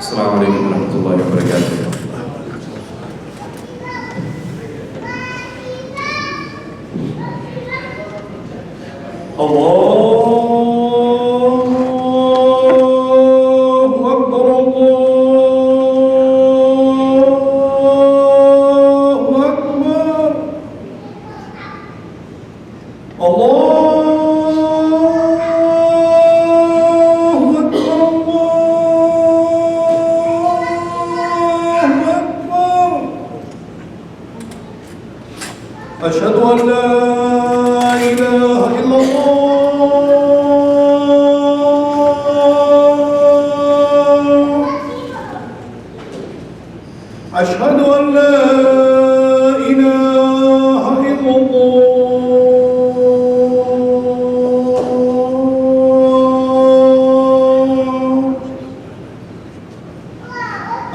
السلام عليكم ورحمة الله وبركاته. أشهد أن لا إله إلا الله. أشهد أن لا إله إلا الله.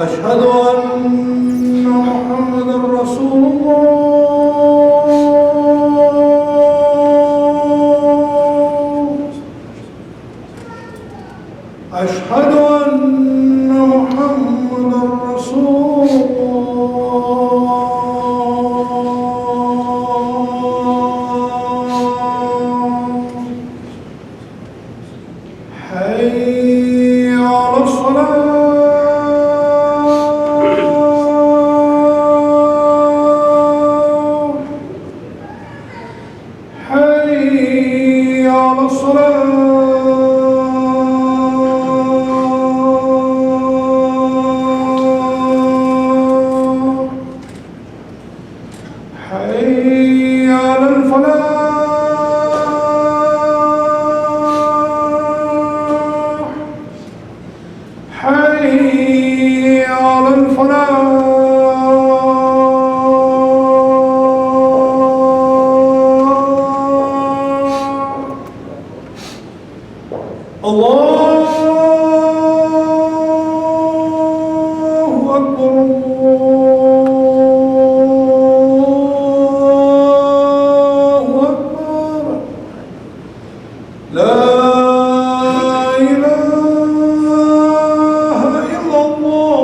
أشهد أن محمدا رسول الله. أشهد أن محمدا رسول الله. حي على الصلاة. حي على الصلاة. حي على الفلاح. حي على الفلاح. الله أكبر. لا إله إلا الله.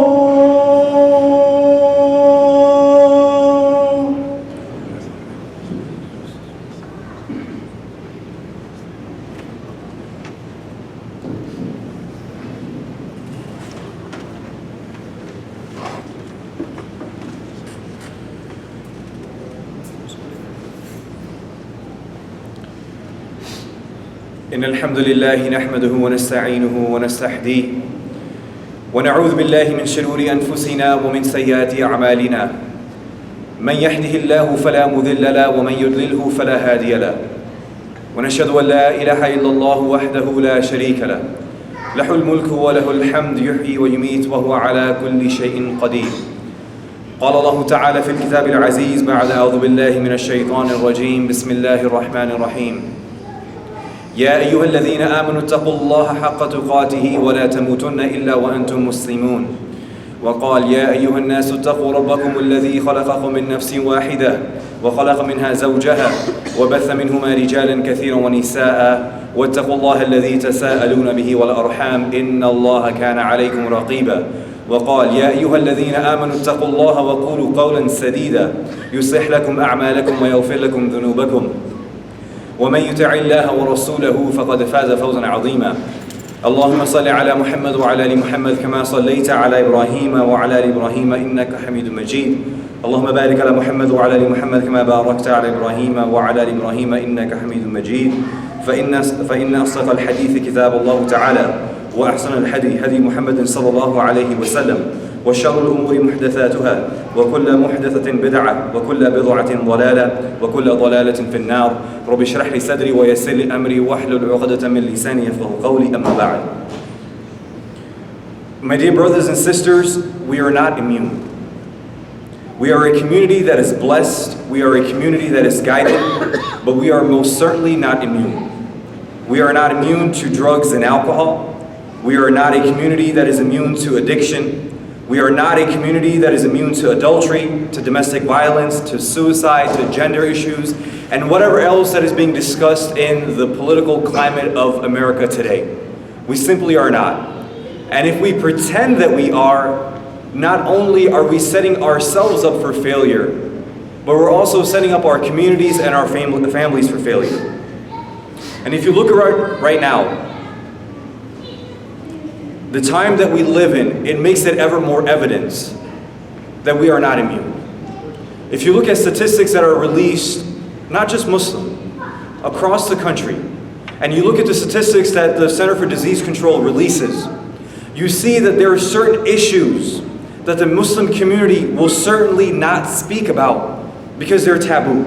إن الحمد لله نحمده ونستعينه ونستهديه ونعوذ بالله من شرور أنفسنا ومن سيئات أعمالنا. من يهده الله فلا مضل له ومن يضلله فلا هادي له. ونشهد أن لا إله إلا الله وحده لا شريك له، له الملك وله الحمد يحيي ويميت وهو على كل شيء قدير. قال الله تعالى في الكتاب العزيز بعد أعوذ بالله من الشيطان الرجيم بسم الله الرحمن الرحيم. يا أيها الذين آمنوا اتقوا الله حق تقاته ولا تموتن إلا وأنتم مسلمون. وقال يا أيها الناس اتقوا ربكم الذي خلقكم من نفس واحدة وخلق منها زوجها وبث منهما رجالا كثيرا ونساء واتقوا الله الذي تساءلون به والأرحام إن الله كان عليكم رقيبا. وقال يا أيها الذين آمنوا اتقوا الله وقولوا قولا سديدا يصلح لكم أعمالكم ويغفر لكم ذنوبكم ومن يطع الله ورسوله فقد فاز فوزا عظيما. اللهم صل على محمد وعلى آل محمد كما صليت على إبراهيم وعلى آل إبراهيم إنك حميد مجيد. اللهم بارك على محمد وعلى آل محمد كما باركت على إبراهيم وعلى آل إبراهيم إنك حميد مجيد. فإن أصدق الحديث كتاب الله تعالى وأحسن الهدي هدي محمد صلى الله عليه وسلم وشر الأمور محدثاتها وكل محدثة بدعة وكل بدعة ضلالة وكل ضلالة في النار. رب اشرح لي صدري ويسر لي أمري واحلل عقدة من لساني يفقهوا قولي أما بعد. My dear brothers and sisters, we are not immune. We are a community that is blessed, we are a community that is guided, but we are most certainly not immune. We are not immune to drugs and alcohol. We are not a community that is immune to addiction. We are not a community that is immune to adultery, to domestic violence, to suicide, to gender issues, and whatever else that is being discussed in the political climate of America today. We simply are not. And if we pretend that we are, not only are we setting ourselves up for failure, but we're also setting up our communities and our families for failure. And if you look around right now, the time that we live in, it makes it ever more evident that we are not immune. If you look at statistics that are released, not just Muslim, across the country, and you look at the statistics that the Center for Disease Control releases, you see that there are certain issues that the Muslim community will certainly not speak about because they're taboo.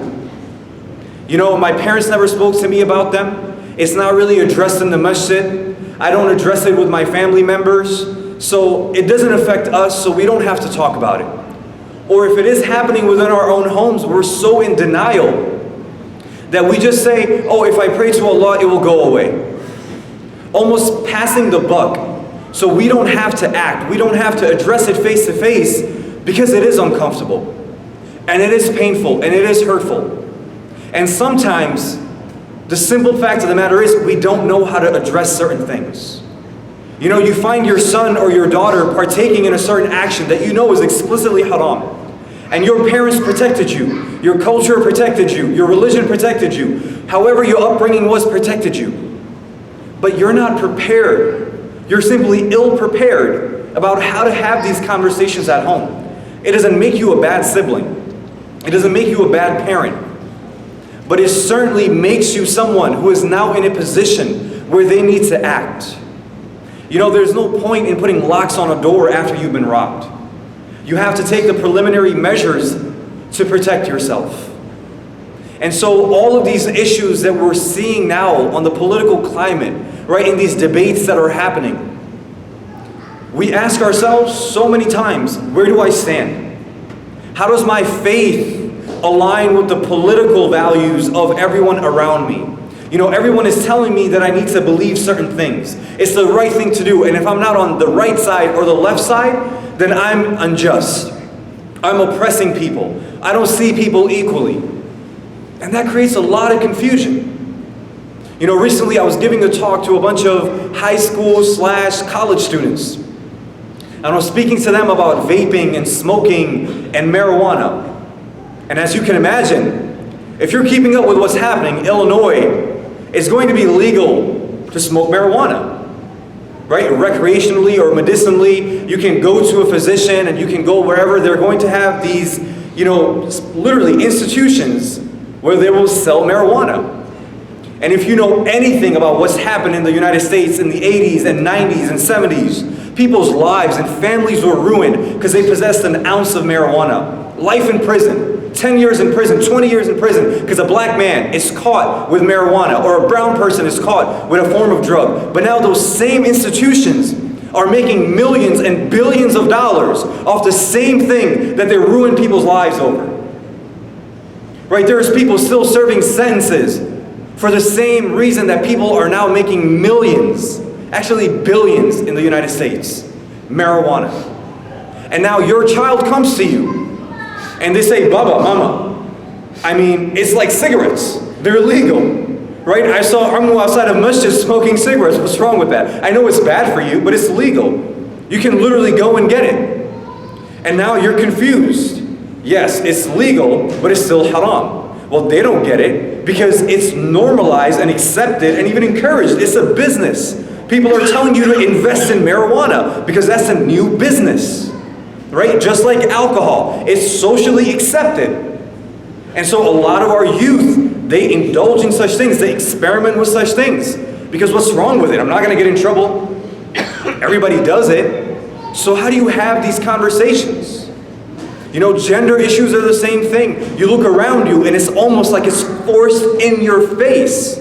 You know, my parents never spoke to me about them. It's not really addressed in the masjid. I don't address it with my family members. So it doesn't affect us, so we don't have to talk about it. Or if it is happening within our own homes, we're so in denial that we just say, oh, if I pray to Allah, it will go away. Almost passing the buck. So we don't have to act. We don't have to address it face to face because it is uncomfortable. And it is painful and it is hurtful. And sometimes the simple fact of the matter is we don't know how to address certain things. You know, you find your son or your daughter partaking in a certain action that you know is explicitly haram. And your parents protected you. Your culture protected you. Your religion protected you. However your upbringing was protected you. But you're not prepared. You're simply ill-prepared about how to have these conversations at home. It doesn't make you a bad sibling. It doesn't make you a bad parent. But it certainly makes you someone who is now in a position where they need to act. You know, there's no point in putting locks on a door after you've been robbed. You have to take the preliminary measures to protect yourself. And so all of these issues that we're seeing now on the political climate, right, in these debates that are happening, we ask ourselves so many times, where do I stand? How does my faith align with the political values of everyone around me? You know, everyone is telling me that I need to believe certain things. It's the right thing to do. And if I'm not on the right side or the left side, then I'm unjust. I'm oppressing people. I don't see people equally. And that creates a lot of confusion. You know, recently I was giving a talk to a bunch of high school / college students. And I was speaking to them about vaping and smoking and marijuana. And as you can imagine, if you're keeping up with what's happening, Illinois is going to be legal to smoke marijuana. Right? Recreationally or medicinally, you can go to a physician and you can go wherever. They're going to have these, you know, literally institutions where they will sell marijuana. And if you know anything about what's happened in the United States in the 80s and 90s and 70s, people's lives and families were ruined because they possessed an ounce of marijuana. Life in prison, 10 years in prison, 20 years in prison because a black man is caught with marijuana or a brown person is caught with a form of drug. But now those same institutions are making millions and billions of dollars off the same thing that they ruined people's lives over. Right? There's people still serving sentences for the same reason that people are now making millions, actually billions in the United States. Marijuana. And now your child comes to you and they say, Baba, Mama, I mean, it's like cigarettes. They're legal. Right? I saw Ammu outside of masjid smoking cigarettes. What's wrong with that? I know it's bad for you, but it's legal. You can literally go and get it. And now you're confused. Yes, it's legal, but it's still haram. Well, they don't get it because it's normalized and accepted and even encouraged. It's a business. People are telling you to invest in marijuana because that's a new business. Right? Just like alcohol. It's socially accepted. And so a lot of our youth, they indulge in such things. They experiment with such things. Because what's wrong with it? I'm not going to get in trouble. Everybody does it. So how do you have these conversations? You know, gender issues are the same thing. You look around you and it's almost like it's forced in your face.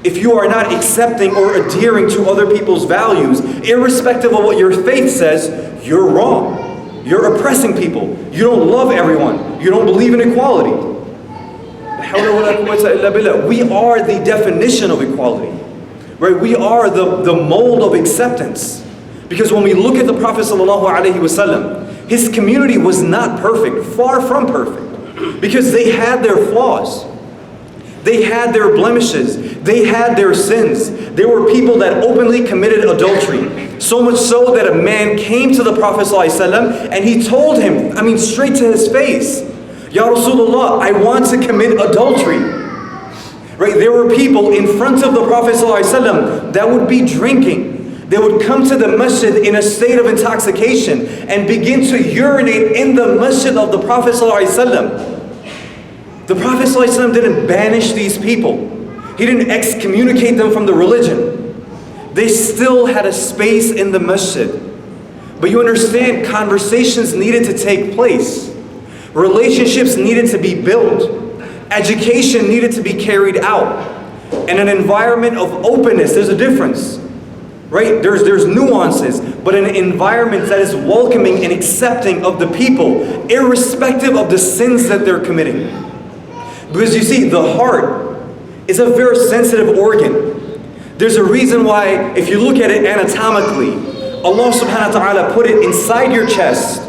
If you are not accepting or adhering to other people's values, irrespective of what your faith says, you're wrong. You're oppressing people. You don't love everyone. You don't believe in equality. We are the definition of equality. Right? We are the mold of acceptance. Because when we look at the Prophet ﷺ, his community was not perfect, far from perfect. Because they had their flaws. They had their blemishes. They had their sins. There were people that openly committed adultery. So much so that a man came to the Prophet ﷺ and he told him, straight to his face, Ya Rasulullah, I want to commit adultery. Right? There were people in front of the Prophet ﷺ that would be drinking. They would come to the masjid in a state of intoxication and begin to urinate in the masjid of the Prophet ﷺ. The Prophet ﷺ didn't banish these people. He didn't excommunicate them from the religion. They still had a space in the masjid. But you understand, conversations needed to take place. Relationships needed to be built. Education needed to be carried out. And an environment of openness, there's a difference. Right? There's nuances, but an environment that is welcoming and accepting of the people, irrespective of the sins that they're committing. Because you see, the heart is a very sensitive organ. There's a reason why, if you look at it anatomically, Allah subhanahu wa ta'ala put it inside your chest,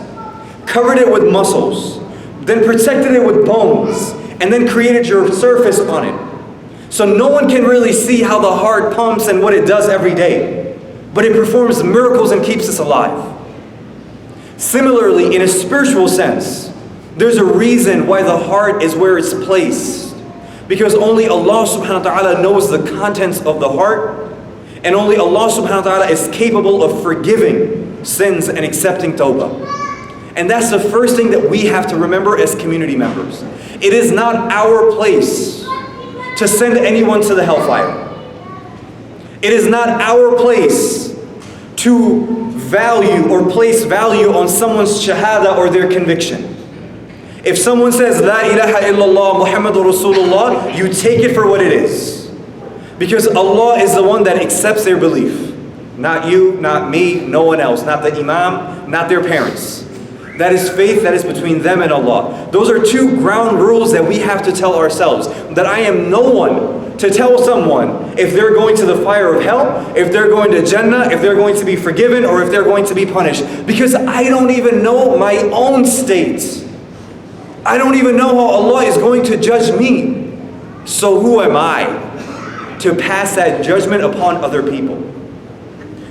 covered it with muscles, then protected it with bones, and then created your surface on it. So no one can really see how the heart pumps and what it does every day, but it performs miracles and keeps us alive. Similarly, in a spiritual sense, there's a reason why the heart is where it's placed. Because only Allah subhanahu wa ta'ala knows the contents of the heart, and only Allah subhanahu wa ta'ala is capable of forgiving sins and accepting tawbah. And that's the first thing that we have to remember as community members. It is not our place to send anyone to the hellfire. It is not our place to value or place value on someone's shahada or their conviction. If someone says, La ilaha illallah Muhammadur Rasulullah, you take it for what it is. Because Allah is the one that accepts their belief. Not you, not me, no one else. Not the imam, not their parents. That is faith that is between them and Allah. Those are two ground rules that we have to tell ourselves. That I am no one to tell someone if they're going to the fire of hell, if they're going to Jannah, if they're going to be forgiven, or if they're going to be punished. Because I don't even know my own state. I don't even know how Allah is going to judge me. So who am I to pass that judgment upon other people?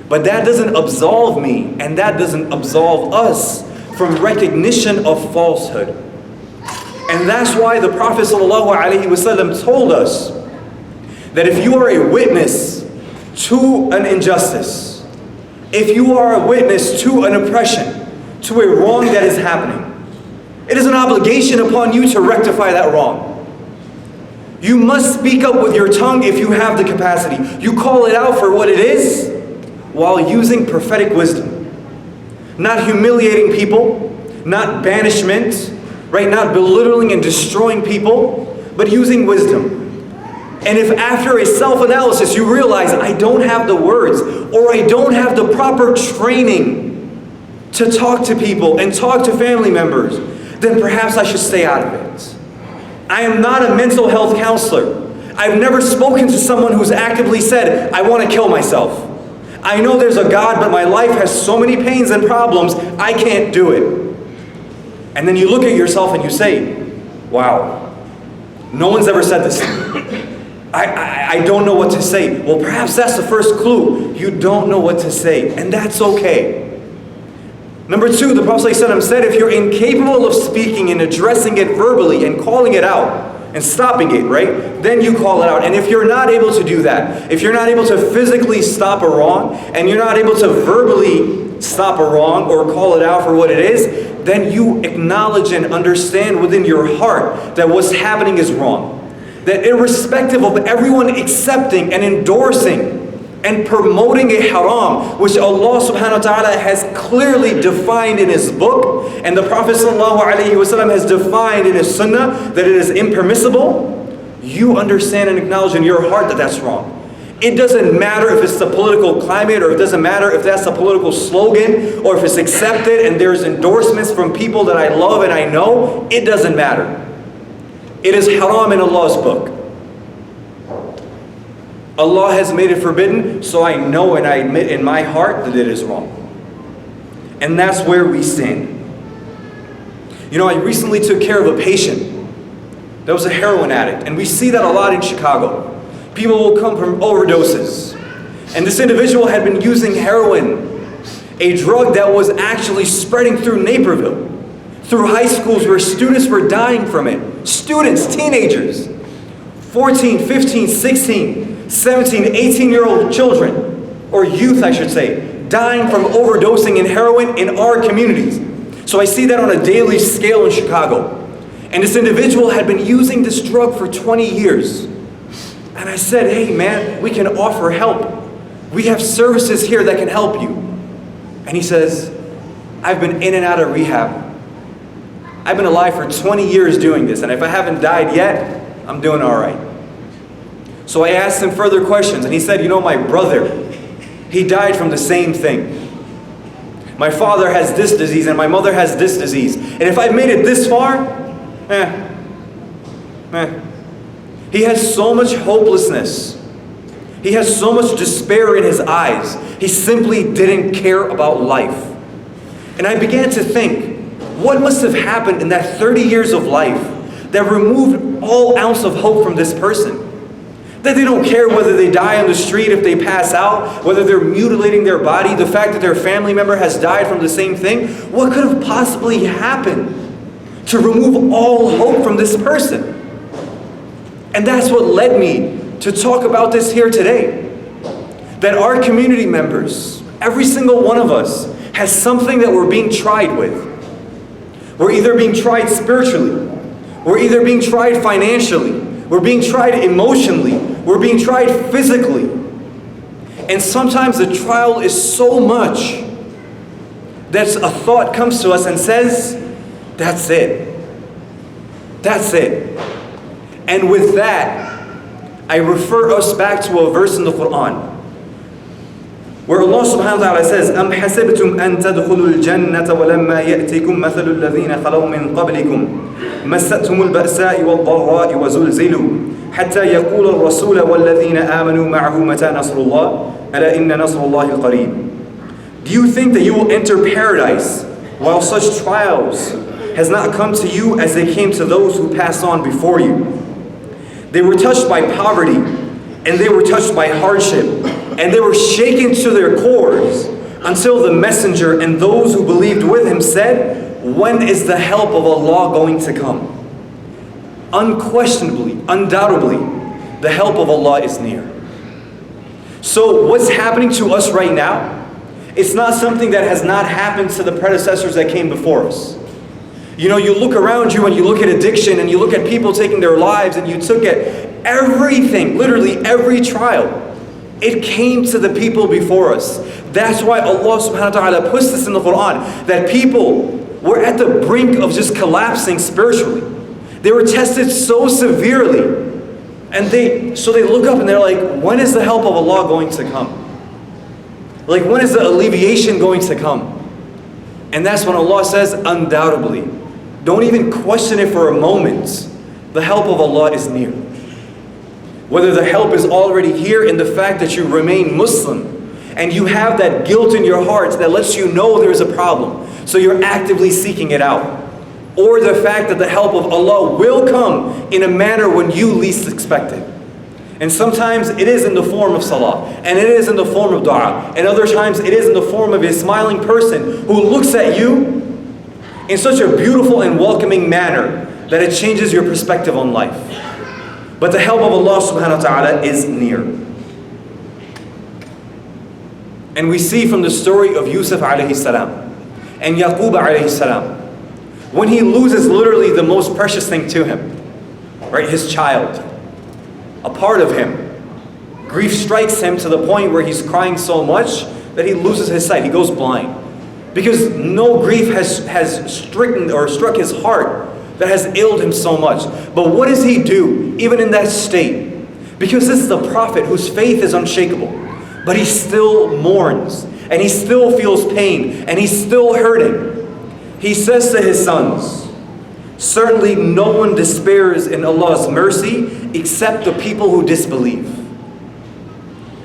But that doesn't absolve me, and that doesn't absolve us from recognition of falsehood. And that's why the Prophet ﷺ told us that if you are a witness to an injustice, if you are a witness to an oppression, to a wrong that is happening, it is an obligation upon you to rectify that wrong. You must speak up with your tongue if you have the capacity. You call it out for what it is while using prophetic wisdom. Not humiliating people, not banishment, right? Not belittling and destroying people, but using wisdom. And if after a self-analysis you realize I don't have the words or I don't have the proper training to talk to people and talk to family members, then perhaps I should stay out of it. I am not a mental health counselor. I've never spoken to someone who's actively said, I want to kill myself. I know there's a God, but my life has so many pains and problems, I can't do it. And then you look at yourself and you say, wow, no one's ever said this to me. I don't know what to say. Well, perhaps that's the first clue. You don't know what to say, and that's okay. Number two, the Prophet ﷺ said, if you're incapable of speaking and addressing it verbally and calling it out and stopping it, right, then you call it out. And if you're not able to do that, if you're not able to physically stop a wrong, and you're not able to verbally stop a wrong or call it out for what it is, then you acknowledge and understand within your heart that what's happening is wrong. That irrespective of everyone accepting and endorsing and promoting a haram, which Allah subhanahu wa ta'ala has clearly defined in His book, and the Prophet sallallahu alaihi wasallam has defined in His sunnah that it is impermissible, you understand and acknowledge in your heart that that's wrong. It doesn't matter if it's the political climate, or it doesn't matter if that's a political slogan, or if it's accepted and there's endorsements from people that I love and I know. It doesn't matter. It is haram in Allah's book. Allah has made it forbidden, so I know and I admit in my heart that it is wrong. And that's where we stand. You know, I recently took care of a patient that was a heroin addict, and we see that a lot in Chicago. People will come from overdoses. And this individual had been using heroin, a drug that was actually spreading through Naperville, through high schools where students were dying from it. Students, teenagers, 14, 15, 16, 17, 18-year-old children, or youth I should say, dying from overdosing in heroin in our communities. So I see that on a daily scale in Chicago. And this individual had been using this drug for 20 years. And I said, hey man, we can offer help. We have services here that can help you. And he says, I've been in and out of rehab. I've been alive for 20 years doing this, and if I haven't died yet, I'm doing all right. So I asked him further questions, and he said, you know, my brother, he died from the same thing. My father has this disease, and my mother has this disease. And if I've made it this far, He has so much hopelessness. He has so much despair in his eyes. He simply didn't care about life. And I began to think, what must have happened in that 30 years of life that removed all ounce of hope from this person? That they don't care whether they die on the street, if they pass out, whether they're mutilating their body, the fact that their family member has died from the same thing. What could have possibly happened to remove all hope from this person? And that's what led me to talk about this here today. That our community members, every single one of us, has something that we're being tried with. We're either being tried spiritually, we're either being tried financially, we're being tried emotionally, we're being tried physically. And sometimes the trial is so much that a thought comes to us and says, that's it. That's it. And with that, I refer us back to a verse in the Quran, where Allah subhanahu wa ta'ala says, أَمْ حَسِبْتُمْ أَن تَدْخُلُوا الْجَنَّةَ وَلَمَّا يَأْتِكُمْ مَثَلُ الَّذِينَ خَلَوْا مِنْ قَبْلِكُمْ مَسَّتْهُمُ الْبَأْسَاءُ وَالضَّرَّاءُ وَزُلْزِلُوا حَتَّى يَقُولَ الرَّسُولُ وَالَّذِينَ آمَنُوا مَعَهُ مَتَى نَصْرُ اللَّهِ أَلَا إِنَّ نَصْرَ اللَّهِ قَرِيبٌ. Do you think that you will enter paradise while such trials has not come to you as they came to those who passed on before you? They were touched by poverty, and they were touched by hardship, and they were shaken to their cores until the messenger and those who believed with him said, when is the help of Allah going to come? Unquestionably, undoubtedly, the help of Allah is near. So what's happening to us right now, it's not something that has not happened to the predecessors that came before us. You know, you look around you and you look at addiction and you look at people taking their lives and you look at everything, literally every trial. It came to the people before us. That's why Allah subhanahu wa ta'ala puts this in the Quran, that people were at the brink of just collapsing spiritually. They were tested so severely. And so they look up and they're like, when is the help of Allah going to come? Like, when is the alleviation going to come? And that's when Allah says, undoubtedly. Don't even question it for a moment. The help of Allah is near. Whether the help is already here in the fact that you remain Muslim and you have that guilt in your heart that lets you know there's a problem, so you're actively seeking it out. Or the fact that the help of Allah will come in a manner when you least expect it. And sometimes it is in the form of salah, and it is in the form of dua, and other times it is in the form of a smiling person who looks at you in such a beautiful and welcoming manner that it changes your perspective on life. But the help of Allah subhanahu wa ta'ala is near. And we see from the story of Yusuf alayhi salam and Yaqub alayhi salam, when he loses literally the most precious thing to him, right, his child, a part of him, grief strikes him to the point where he's crying so much that he loses his sight, he goes blind. Because no grief has struck his heart that has ailed him so much. But what does he do, even in that state? Because this is the prophet whose faith is unshakable. But he still mourns, and he still feels pain, and he's still hurting. He says to his sons, certainly no one despairs in Allah's mercy except the people who disbelieve.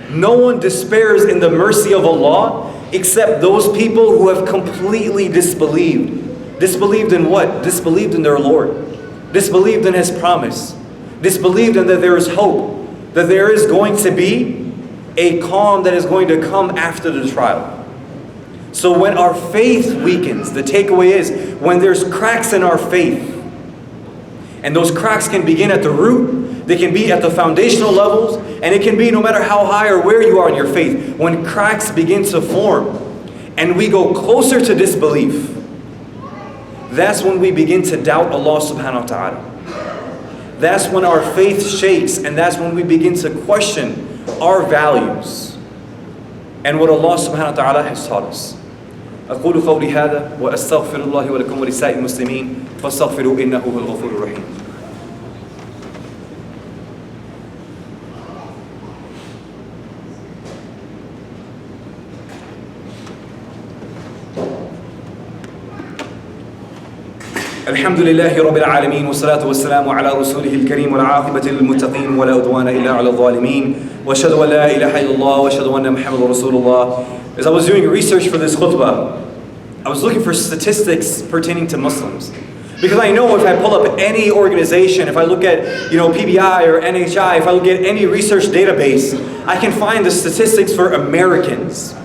No one despairs in the mercy of Allah except those people who have completely disbelieved. Disbelieved in what? Disbelieved in their Lord. Disbelieved in His promise. Disbelieved in that there is hope. that there is going to be a calm that is going to come after the trial. So when our faith weakens, the takeaway is when there's cracks in our faith, and those cracks can begin at the root, they can be at the foundational levels, and it can be no matter how high or where you are in your faith. When cracks begin to form and we go closer to disbelief, that's when we begin to doubt Allah subhanahu wa ta'ala. That's when our faith shakes, and that's when we begin to question our values and what Allah subhanahu wa ta'ala has taught us. أقول قولي هذا وأستغفر الله ولكم ولسائر المسلمين فاستغفروا إنه هو الغفور الرحيم. الحمد لله رب العالمين والصلاة والسلام على رسوله الكريم والعاقبة للمتقين ولا عدوان إلا على الظالمين وأشهد أن لا إله إلا الله وأشهد أن محمد رسول الله. As I was doing research for this khutbah, I was looking for statistics pertaining to Muslims. Because I know if I pull up any organization, if I look at PBI or NHI, if I look at any research database, I can find the statistics for Americans.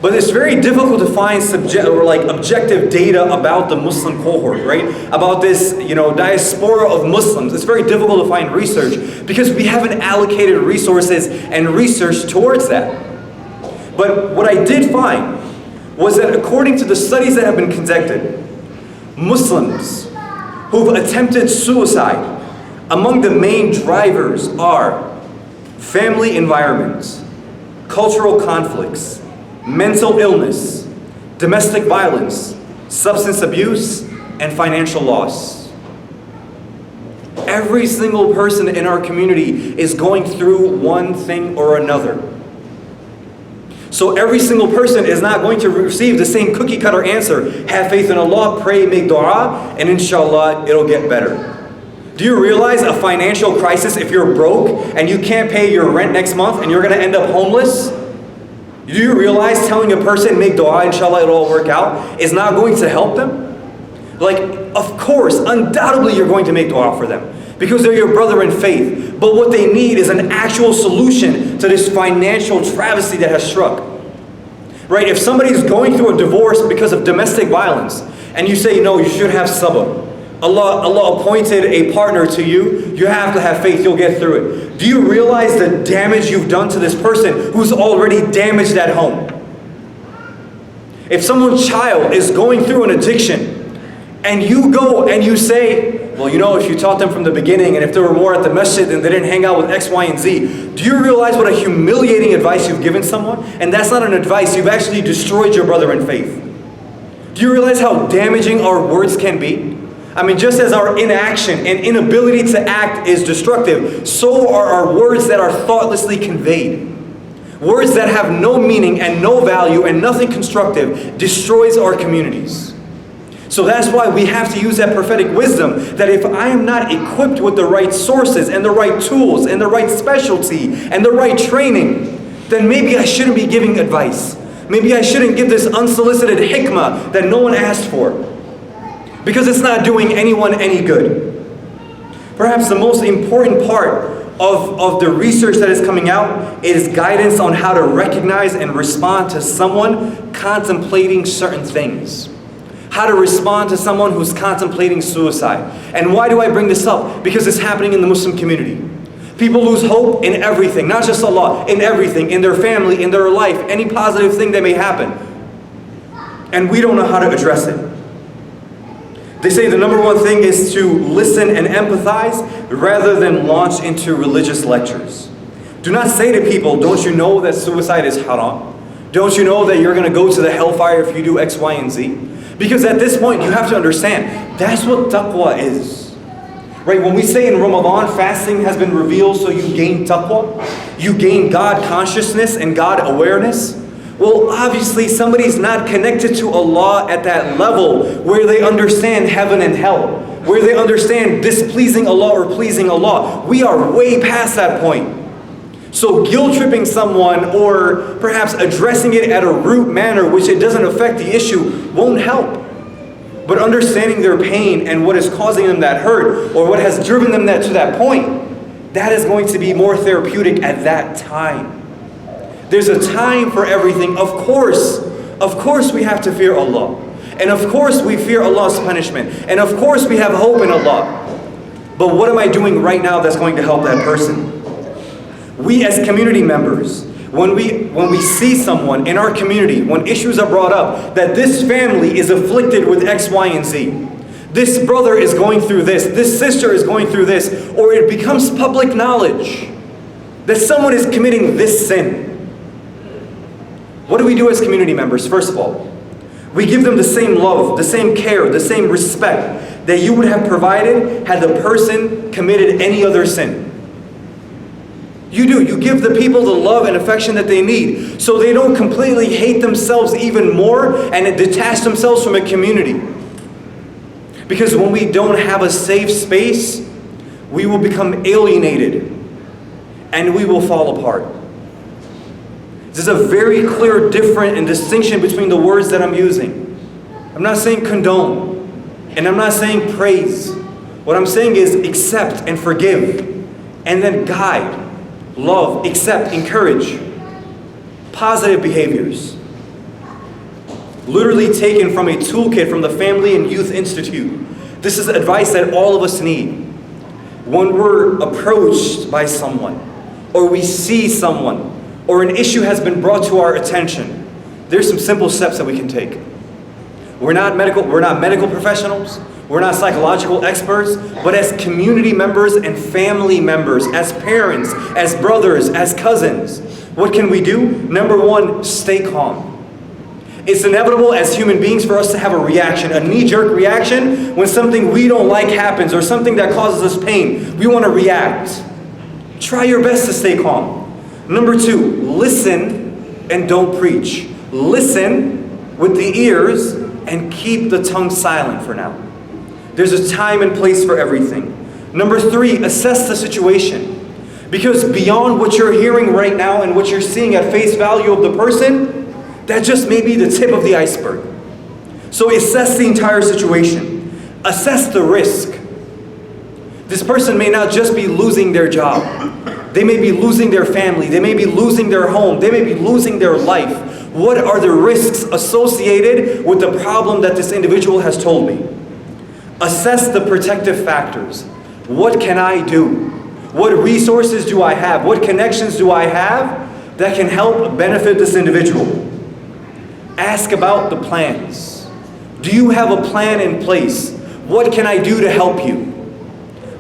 But it's very difficult to find objective data about the Muslim cohort, right? About this, diaspora of Muslims. It's very difficult to find research because we haven't allocated resources and research towards that. But what I did find was that according to the studies that have been conducted, Muslims who've attempted suicide, among the main drivers are family environments, cultural conflicts, mental illness, domestic violence, substance abuse, and financial loss. Every single person in our community is going through one thing or another. So every single person is not going to receive the same cookie cutter answer. Have faith in Allah, pray, make dua, and inshallah it'll get better. Do you realize a financial crisis, if you're broke and you can't pay your rent next month and you're going to end up homeless? Do you realize telling a person, make dua, inshallah it'll all work out, is not going to help them? Of course, undoubtedly you're going to make dua for them because they're your brother in faith. But what they need is an actual solution to this financial travesty that has struck. Right? If somebody's going through a divorce because of domestic violence, and you say, no, you should have sabr. Allah appointed a partner to you. You have to have faith. You'll get through it. Do you realize the damage you've done to this person who's already damaged that home? If someone's child is going through an addiction, and you go and you say, well, if you taught them from the beginning, and if there were more at the masjid and they didn't hang out with X, Y, and Z, do you realize what a humiliating advice you've given someone? And that's not an advice. You've actually destroyed your brother in faith. Do you realize how damaging our words can be? I mean, just as our inaction and inability to act is destructive, so are our words that are thoughtlessly conveyed. Words that have no meaning and no value and nothing constructive destroys our communities. So that's why we have to use that prophetic wisdom, that if I am not equipped with the right sources and the right tools and the right specialty and the right training, then maybe I shouldn't be giving advice. Maybe I shouldn't give this unsolicited hikmah that no one asked for, because it's not doing anyone any good. Perhaps the most important part of the research that is coming out is guidance on how to recognize and respond to someone contemplating certain things. How to respond to someone who's contemplating suicide. And why do I bring this up? Because it's happening in the Muslim community. People lose hope in everything, not just Allah, in everything, in their family, in their life, any positive thing that may happen. And we don't know how to address it. They say the number one thing is to listen and empathize rather than launch into religious lectures. Do not say to people, don't you know that suicide is haram? Don't you know that you're going to go to the hellfire if you do X, Y, and Z? Because at this point, you have to understand, that's what taqwa is. Right? When we say in Ramadan, fasting has been revealed so you gain taqwa, you gain God consciousness and God awareness. Well, obviously, somebody's not connected to Allah at that level where they understand heaven and hell, where they understand displeasing Allah or pleasing Allah. We are way past that point. So guilt-tripping someone or perhaps addressing it at a root manner, which it doesn't affect the issue, won't help. But understanding their pain and what is causing them that hurt or what has driven them to that point, that is going to be more therapeutic at that time. There's a time for everything. Of course we have to fear Allah. And of course we fear Allah's punishment. And of course we have hope in Allah. But what am I doing right now that's going to help that person? We as community members, when we see someone in our community, when issues are brought up, that this family is afflicted with X, Y, and Z. This brother is going through this sister is going through this, or it becomes public knowledge that someone is committing this sin. What do we do as community members? First of all, we give them the same love, the same care, the same respect that you would have provided had the person committed any other sin. You do. You give the people the love and affection that they need so they don't completely hate themselves even more and detach themselves from a community. Because when we don't have a safe space, we will become alienated and we will fall apart. There's a very clear difference and distinction between the words that I'm using. I'm not saying condone, and I'm not saying praise. What I'm saying is accept and forgive, and then guide, love, accept, encourage. Positive behaviors. Literally taken from a toolkit from the Family and Youth Institute. This is advice that all of us need. When we're approached by someone, or we see someone, or an issue has been brought to our attention, there's some simple steps that we can take. We're not medical professionals, we're not psychological experts, but as community members and family members, as parents, as brothers, as cousins, what can we do? Number one, stay calm. It's inevitable as human beings for us to have a reaction, a knee-jerk reaction when something we don't like happens or something that causes us pain. We want to react. Try your best to stay calm. Number two, listen and don't preach. Listen with the ears and keep the tongue silent for now. There's a time and place for everything. Number three, assess the situation. Because beyond what you're hearing right now and what you're seeing at face value of the person, that just may be the tip of the iceberg. So assess the entire situation. Assess the risk. This person may not just be losing their job. They may be losing their family. They may be losing their home. They may be losing their life. What are the risks associated with the problem that this individual has told me? Assess the protective factors. What can I do? What resources do I have? What connections do I have that can help benefit this individual? Ask about the plans. Do you have a plan in place? What can I do to help you?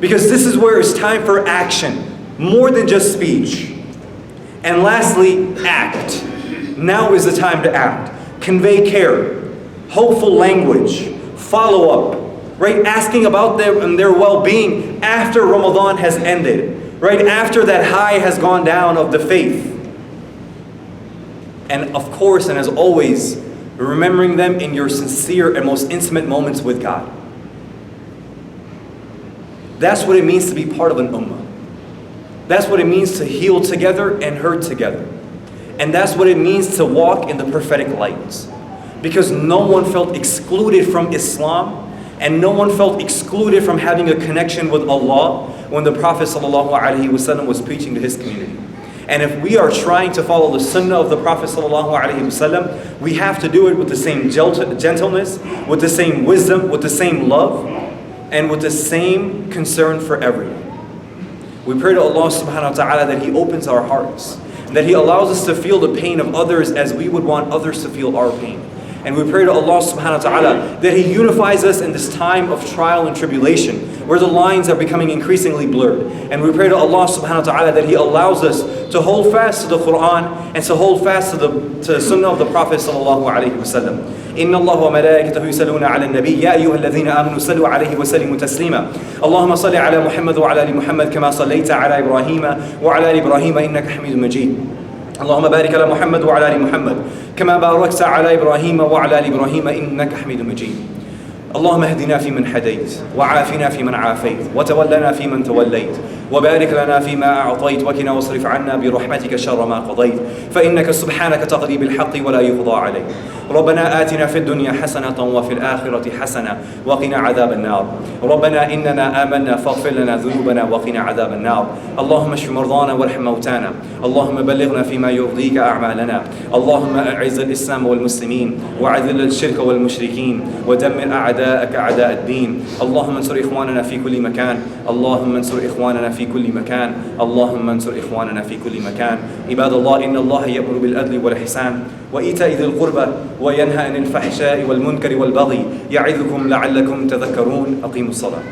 Because this is where it's time for action, more than just speech. And lastly, act. Now is the time to act. Convey care, hopeful language, follow up, right? Asking about them and their well-being after Ramadan has ended, right? After that high has gone down of the faith. And of course, and as always, remembering them in your sincere and most intimate moments with God. That's what it means to be part of an ummah. That's what it means to heal together and hurt together. And that's what it means to walk in the prophetic light. Because no one felt excluded from Islam, and no one felt excluded from having a connection with Allah when the Prophet ﷺ was preaching to his community. And if we are trying to follow the sunnah of the Prophet ﷺ, we have to do it with the same gentleness, with the same wisdom, with the same love, and with the same concern for everyone. We pray to Allah subhanahu wa ta'ala that He opens our hearts, that He allows us to feel the pain of others as we would want others to feel our pain. And we pray to Allah subhanahu wa ta'ala that He unifies us in this time of trial and tribulation, where the lines are becoming increasingly blurred. And we pray to Allah subhanahu wa ta'ala that He allows us to hold fast to the Quran and to hold fast to the Sunnah of the Prophet sallallahu alaihi wasallam. إن الله وملائكته يصلون على النبي يا أيها الذين آمنوا صلوا عليه وسلموا تسليما اللهم صل على محمد وعلى آل محمد كما صليت على إبراهيم وعلى آل إبراهيم إنك حميد مجيد اللهم بارك على محمد وعلى آل محمد كما باركت على إبراهيم وعلى آل إبراهيم إنك حميد مجيد اللهم اهدنا فيمن هديت وعافنا فيمن عافيت وتولنا فيمن توليت وبارك لنا فيما أعطيت وقنا واصرف عنا برحمتك شر ما قضيت فإنك سبحانك تقضي بالحق ولا يقضى عليك. ربنا آتنا في الدنيا حسنة وفي الآخرة حسنة وقنا عذاب النار. ربنا إننا آمنا فاغفر لنا ذنوبنا وقنا عذاب النار. اللهم اشف مرضانا وارحم موتانا. اللهم بلغنا فيما يرضيك أعمالنا. اللهم أعز الإسلام والمسلمين وأذل الشرك والمشركين ودمر أعداءك أعداء الدين. اللهم انصر إخواننا في كل مكان. اللهم انصر إخواننا في كل مكان. اللهم انصر إخواننا في كل مكان. عباد الله، إن الله يأمر بالعدل والإحسان وإيتاء ذي القربى وينهى عن الفحشاء والمنكر والبغي يعظكم لعلكم تذكرون. أقيموا الصلاة.